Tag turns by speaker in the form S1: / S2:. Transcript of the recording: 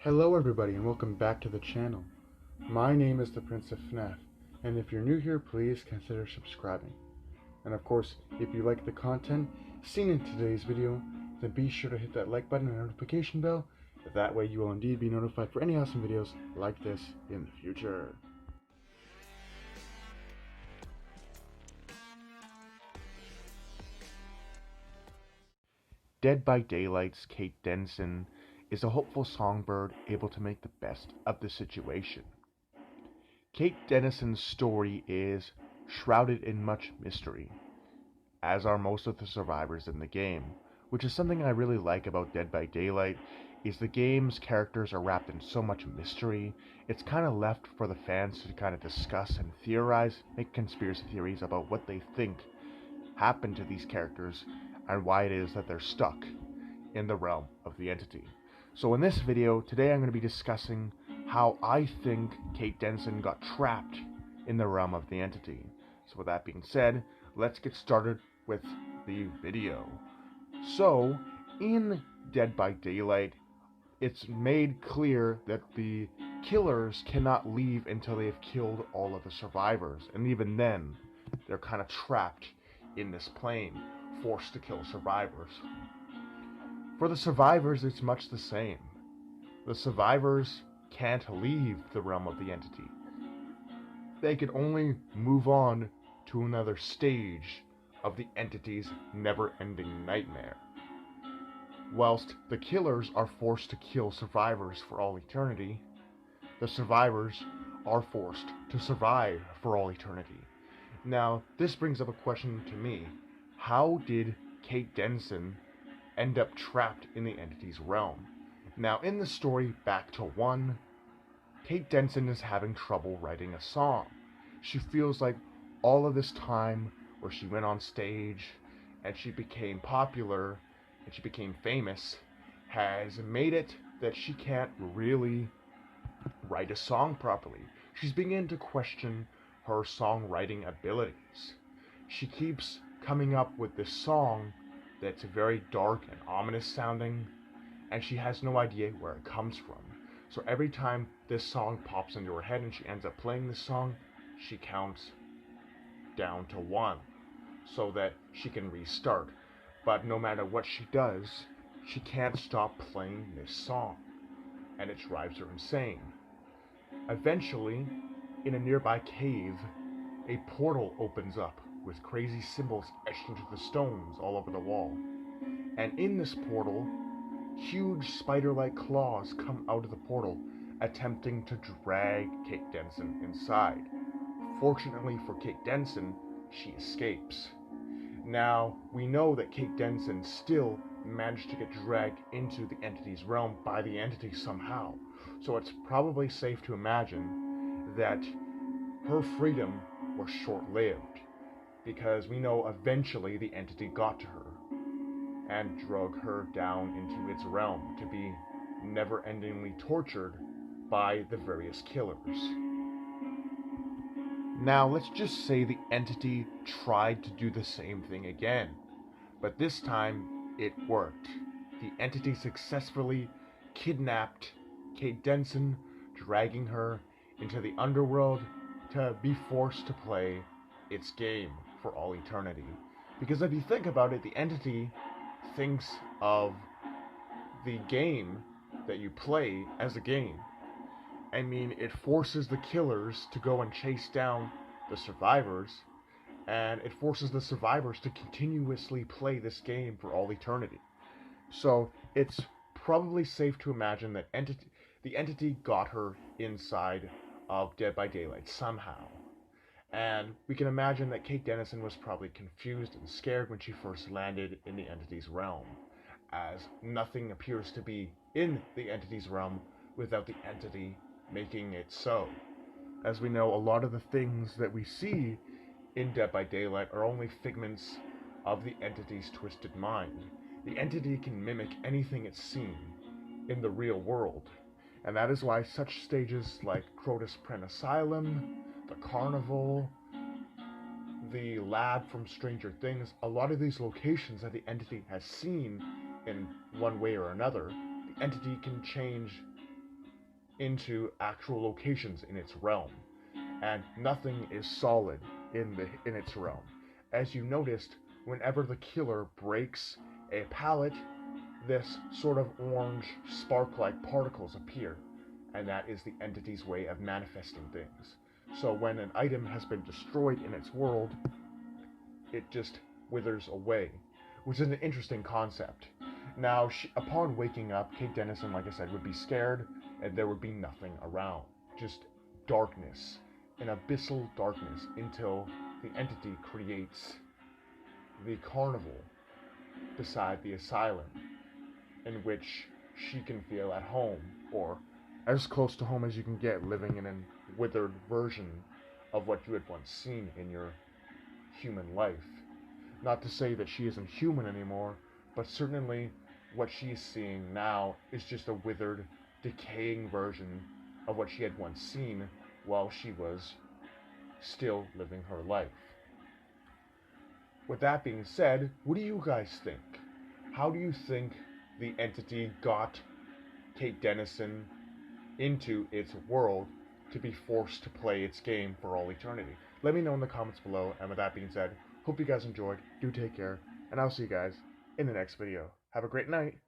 S1: Hello everybody and welcome back to the channel. My name is the Prince of FNAF, and if you're new here, please consider subscribing. And of course, if you like the content seen in today's video, then be sure to hit that like button and notification bell. That way you will indeed be notified for any awesome videos like this in the future. Dead by Daylight's Kate Denson is a hopeful songbird able to make the best of the situation. Kate Denson's story is shrouded in much mystery, as are most of the survivors in the game, which is something I really like about Dead by Daylight, is the game's characters are wrapped in so much mystery, it's kind of left for the fans to kind of discuss and theorize, make conspiracy theories about what they think happened to these characters and why it is that they're stuck in the realm of the entity. So in this video, today I'm going to be discussing how I think Kate Denson got trapped in the realm of the entity. So with that being said, let's get started with the video. So, in Dead by Daylight, it's made clear that the killers cannot leave until they have killed all of the survivors. And even then, they're kind of trapped in this plane, forced to kill survivors. For the survivors, it's much the same. The survivors can't leave the realm of the entity. They can only move on to another stage of the entity's never-ending nightmare. Whilst the killers are forced to kill survivors for all eternity, the survivors are forced to survive for all eternity. Now, this brings up a question to me. How did Kate Denson end up trapped in the entity's realm? Now, in the story Back to 1, Kate Denson is having trouble writing a song. She feels like all of this time where she went on stage and she became popular and she became famous has made it that she can't really write a song properly. She's beginning to question her songwriting abilities. She keeps coming up with this song that's very dark and ominous sounding, and she has no idea where it comes from. So every time this song pops into her head and she ends up playing this song, she counts down to 1 so that she can restart. But no matter what she does, she can't stop playing this song, and it drives her insane. Eventually, in a nearby cave, a portal opens up with crazy symbols etched into the stones all over the wall. And in this portal, huge spider-like claws come out of the portal, attempting to drag Kate Denson inside. Fortunately for Kate Denson, she escapes. Now, we know that Kate Denson still managed to get dragged into the entity's realm by the entity somehow, so it's probably safe to imagine that her freedom was short-lived, because we know eventually the entity got to her and drug her down into its realm to be never-endingly tortured by the various killers. Now, let's just say the entity tried to do the same thing again, but this time it worked. The entity successfully kidnapped Kate Denson, dragging her into the underworld to be forced to play its game for all eternity. Because if you think about it, the entity thinks of the game that you play as a game. I mean, it forces the killers to go and chase down the survivors, and it forces the survivors to continuously play this game for all eternity. So it's probably safe to imagine that the entity got her inside of Dead by Daylight somehow. And we can imagine that Kate Denison was probably confused and scared when she first landed in the entity's realm, as nothing appears to be in the entity's realm without the entity making it so. As we know, a lot of the things that we see in Dead by Daylight are only figments of the entity's twisted mind. The entity can mimic anything it's seen in the real world, and that is why such stages like Crotus Pren Asylum, the Carnival, the lab from Stranger Things, a lot of these locations that the entity has seen in one way or another, the entity can change into actual locations in its realm, and nothing is solid in its realm. As you noticed, whenever the killer breaks a pallet, this sort of orange spark-like particles appear, and that is the entity's way of manifesting things. So when an item has been destroyed in its world, it just withers away, which is an interesting concept. Now, upon waking up, Kate Dennison, like I said, would be scared, and there would be nothing around. Just darkness, an abyssal darkness, until the entity creates the carnival beside the asylum, in which she can feel at home, or as close to home as you can get, living in a withered version of what you had once seen in your human life. Not to say that she isn't human anymore, but certainly what she's seeing now is just a withered, decaying version of what she had once seen while she was still living her life. With that being said, what do you guys think? How do you think the entity got Kate Dennison into its world to be forced to play its game for all eternity? Let me know in the comments below, and with that being said, hope you guys enjoyed, do take care, and I'll see you guys in the next video. Have a great night.